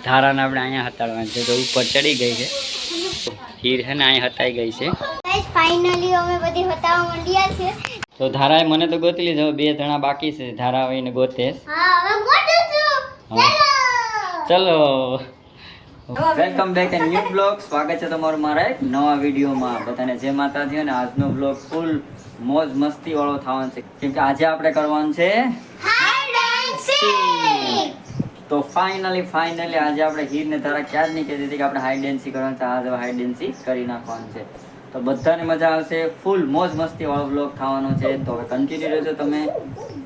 ધારાને આપણે અહીંયા હતાડવાની છે, તો ઉપર ચડી ગઈ છે. હીર છે ને અહીંયા હતાઈ ગઈ છે. ફાઇનલી અમે બધી હતાવા માંડ્યા છે. તો ધારાએ મને તો ગોતી લીધો, 2 જણા બાકી છે. ધારા આવીને ગોતે. હા હવે ગોતું છું. ચલો welcome back and new blog. સ્વાગત છે તમારું મારા એક નવા વિડીયોમાં. બધાને જય માતાજી. અને આજનો બ્લોગ ફૂલ મોજ મસ્તી વાળો થવાનો છે, કેમ કે આજે આપણે કરવાનું છે હાઈડ એન્ડ સીક. તો ફાઇનલી આજે આપણે હીરને ધારા ક્યાં જ નહીં કહેતી હતી કે આપણે હાઈડ એન્ડ સીક કરવાનું છે. આજે હાઈડ એન્ડ સીક કરી નાખવાનું છે, તો બધાને મજા આવશે. ફૂલ મોજ મસ્તી વાળો બ્લોગ થવાનો છે, તો હવે કન્ટિન્યુ રહેજો તમે.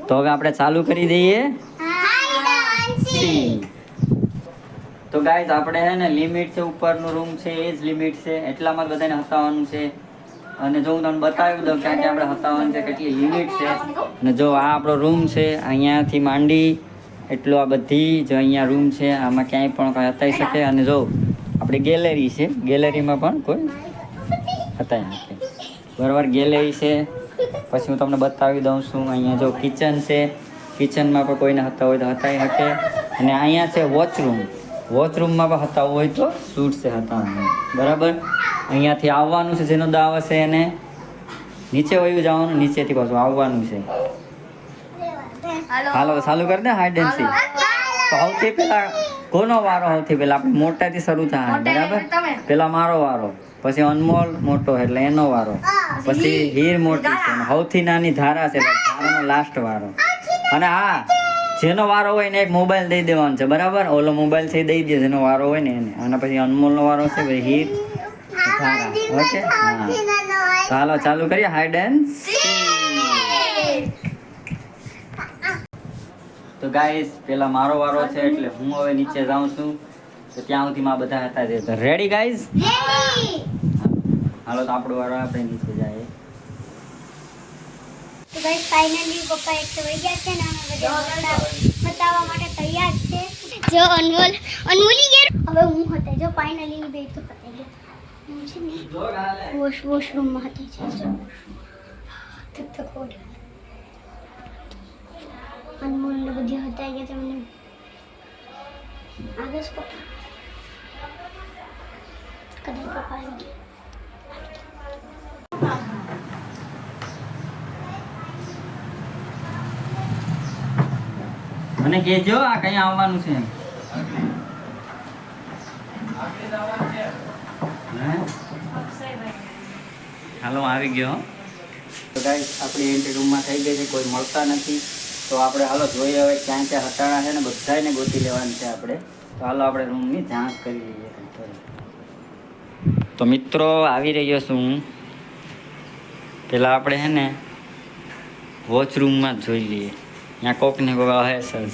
તો હવે આપણે ચાલુ કરી દઈએ હાઈડ એન્ડ સીક. તો ગાઈઝ આપણે હે ને લિમિટ છે, ઉપરનો રૂમ છે એ જ લિમિટ છે, એટલામાં જ બધાને હસાવવાનું છે. અને જો હું તમને બતાવી દઉં ક્યાં ક્યાં આપણે હસાવવાનું છે, કેટલી લિમિટ છે. અને જો આ આપણો રૂમ છે, અહીંયાથી માંડી એટલો આ બધી જો અહીંયા રૂમ છે, આમાં ક્યાંય પણ કોઈ હતાઈ શકે. અને જો આપણી ગેલેરી છે, ગેલેરીમાં પણ કોઈ હતાઈ શકે બરાબર. ગેલેરી છે, પછી હું તમને બતાવી દઉં છું. અહીંયા જો કિચન છે, કિચનમાં પણ કોઈને હતા હોય તો હતાઈ શકે. અને અહીંયા છે વોચરૂમ, વોચરૂમમાં પણ હતા હોય તો શૂટ છે હતા બરાબર. અહીંયાથી આવવાનું છે, જેનો દાવ હશે એને નીચે વયું જવાનું, નીચેથી પાછું આવવાનું છે. હાલો ચાલુ કરી દે હાઈડ એન્ડ સીક. તો સૌથી પહેલા કોનો વારો? સૌથી પહેલા આપણે મોટાથી શરૂ થાય બરાબર. પેલા મારો વારો, પછી અનમોલ મોટો એટલે એનો વારો, પછી હીર મોટી છે, સૌથી નાની ધારા છે, ધારાનો લાસ્ટ વારો. અને હા, જેનો વારો હોય ને એક મોબાઈલ દઈ દેવાનો છે બરાબર. ઓલો મોબાઈલ છે દઈ દે જેનો વારો હોય ને એને. અને પછી અનમોલનો વારો છે, પછી હીર, ધારા. ઓકે હા, તો હાલો ચાલુ કરીએ હાઈડ એન્ડ સીક. તો ગાઈસ પેલા મારો વારો છે એટલે હું હવે નીચે જાઉં છું. તો ત્યાં સુધીમાં બધા હતા જે રેડી ગાઈસ? હાલો તો આપણો વારો, આપણે નીચે જાય. તો ગાઈસ ફાઇનલી પપ્પા એક તો વઈ ગયા છે ને અમે બધા બતાવવા માટે તૈયાર છે. જો અનમોલી ગયા હવે હું હતા. જો ફાઇનલી બે તો પતાઈ ગયા. હું છે ને વોશરૂમમાં હતી છે. તો કોડ અનમોલ ને બધી હતાઈ ગયા તમને આગળ પપ્પા કદાચ પપ્પા આવી ગયા. મને કહેજો આ કઈ આવવાનું છે. હાલો આવી ગયો. તો ગાઈસ આપણી એન્ટ્રી રૂમમાં થઈ ગઈ છે, કોઈ મળતા નથી. તો આપણે હાલો જોઈએ હવે ક્યાં ક્યાં હટાણા છે ને બધાને ગોતી લેવાની છે આપણે. તો હાલો આપણે રૂમની જાંચ કરી લઈએ. તો મિત્રો આવી રહ્યો છું હું. પેલા આપણે છે ને વોચરૂમમાં જ જોઈ લઈએ, ત્યાં કોક ને કોક હે સર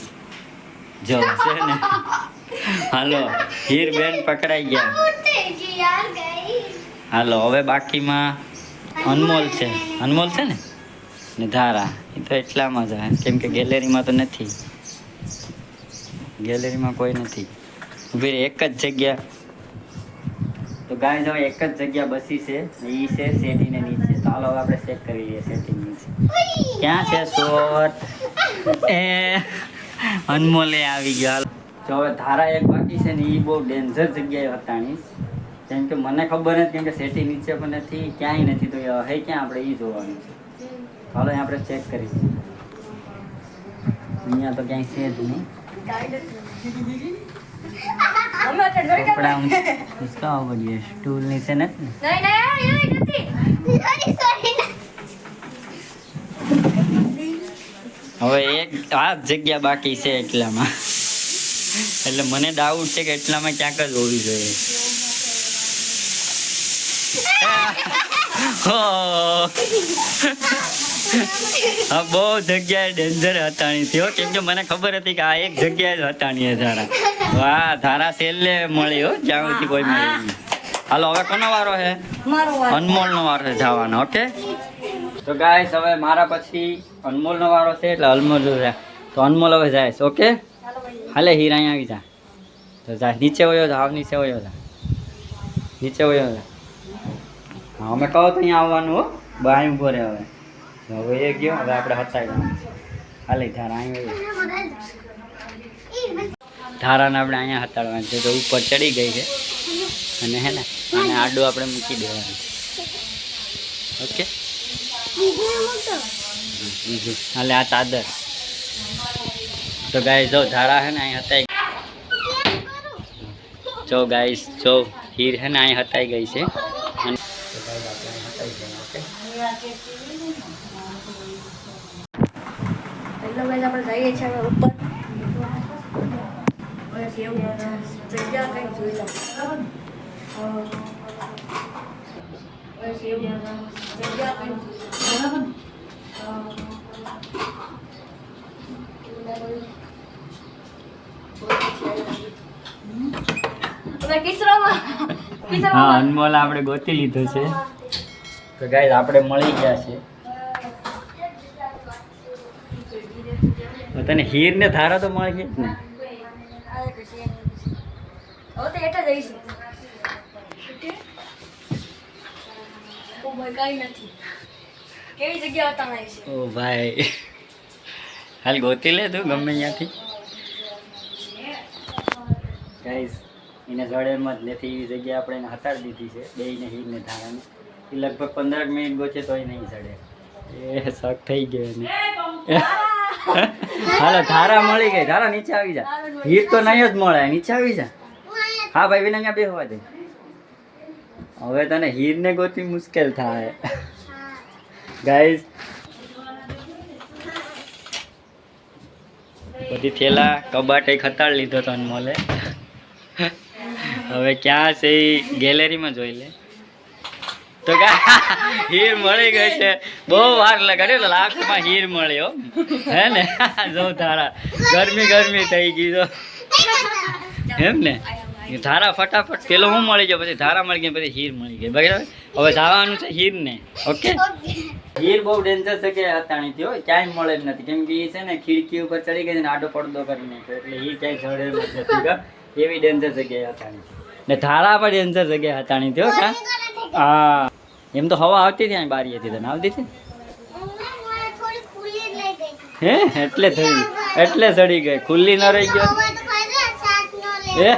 જો છે ને. હાલો હીર બેન પકડાઈ ગયા. હાલો હવે બાકીમાં અનમોલ છે, અનમોલ છે ને ધારા. એ તો એટલામાં જ હે, કેમ કે ગેલેરીમાં તો નથી, ગેલેરીમાં કોઈ નથી. ઉભી રહે એક જ જગ્યા. તો ગાય જો એક જ જગ્યા બસી છે, એ છે સેટીને નીચે. તો હાલો હવે આપણે ચેક કરી લઈએ સેટી નીચે ક્યાં છે શોટ. એ અનમોલે આવી ગયો. જો હવે ધારા એક બાકી છે ને, એ બહુ ડેન્જર જગ્યાએ હતાણી, કેમ કે મને ખબર નથી, કેમ કે સેટી નીચે પણ નથી, ક્યાંય નથી. તો હે ક્યાં આપણે એ જોવાનું છે. હાલો આપણે ચેક કરીએ. અહીંયા તો ક્યાંય છે જ નહીં. કપડા ઉસકાવા પડ્યો, સ્ટૂલ નીચે નથી ને. હવે એક આ જગ્યા બાકી છે એટલામાં, એટલે મને ડાઉટ છે કે એટલામાં ક્યાંક જ હોવી જોઈએ. હા બહુ જગ્યાએ ડેન્જર હતાણી થયો, કેમ કે મને ખબર હતી કે આ એક જગ્યાએ જ હતાણી ધારા. વાહ ધારા છેલ્લે મળી હો, જ્યાં સુધી કોઈ મળી નહીં. હાલો હવે કોનો વારો છે? અનમોલનો વારો છે જવાનો. ઓકે તો ગાઈસ હવે મારા પછી અનમોલનો વારો છે, એટલે અનમોલ તો અનમોલ હવે જાય છે. ઓકે હાલે હીર અહીંયા આવી જા. તો જા નીચે વયો જા, આવ નીચે વયો જા, નીચે વયો જા. હા અમે કહો તો અહીંયા આવવાનું હો, બાય ઉભો રહે. હવે એ ગયો, હવે આપણે હતાઈ જવાનું છે. હાલે ધારા અહીં વયો. ધારાને આપણે અહીંયા હતાડવાનું છે તો ઉપર ચડી ગઈ છે અને હે ને અને આડું આપણે મૂકી દેવાનું ઓકે બીજું હાલે આ ચાદર તો ગાઈસ જો ધારા હે ને અહીં હતાઈ જો ગાઈસ જો હીર હે ને અહીં હતાઈ ગઈ છે અને તો ગાઈસ આપણે અહીં હતાઈ ગઈ ઓકે એટલે ગાઈસ આપણે જઈએ છીએ હવે ઉપર બસ એવું જગ્યા કંઈક જોઈ લો બસ એવું જગ્યા કંઈક હા અનમોલ આપણે ગોતી લીધો છે તો ગાઈસ આપણે મળી ગયા છે તને હીર ને ધારા તો મળી જ ને હવે તો એટલે જઈશું ઓ ભાઈ કાંઈ નથી કેવી જગ્યા હતા છે ઓ ભાઈ હાલ ગોતી લે તું ગમે ત્યાંથી ગાઈસ એને જડેમાં જ નથી એવી જગ્યા આપણે એને હટાડી દીધી છે બેયને હીરને ધારાને એ લગભગ 15 મિનિટ ગોચે તોય નહીં ચડે એ શક થઈ ગયો એને હાલો ધારા મળી ગઈ ધારા નીચે આવી જા હીર તો નહીં જ મળે નીચે આવી જા હા ભાઈ વિના અહીંયા બેસવા દે હવે તને હીરને ગોતી મુશ્કેલ થાય ગાઈસ બધી થેલા કબાટ એક હતાડ લીધો તો અનમોલે હવે ક્યાં છે એ ગેલેરીમાં જોઈ લે તો હીર મળી ગઈ છે બહુ વાર લગાડ્યો લાસ્ટમાં હીર મળ્યો હે ને જો ધારા ગરમી થઈ ગઈ તો એમ ને ધારા ફટાફટ પેલો હું મળી ગયો પછી ધારા મળી ગઈ પછી હીર મળી ગઈ બરાબર હવે જવાનું છે હીર ને ઓકે હીર બહુ ડેન્જર છે કે હતાણી થયો ક્યાંય મળે જ નથી કેમ કે એ છે ને ખીડકી ઉપર ચડી ગઈ ને આડો પડદો કરી નાખ્યો એટલે હીર ક્યાંય ચડે નથી એવી ડેન્જર જગ્યાએ હતાણી ને ધારા પણ ડેન્જર જગ્યાએ હતાણી થયો કા હા એમ તો હવા આવતી હતી અહીં બારી હતી તને આવતી હતી હે એટલે થઈ એટલે ચડી ગઈ ખુલ્લી ન રહી ગયો એ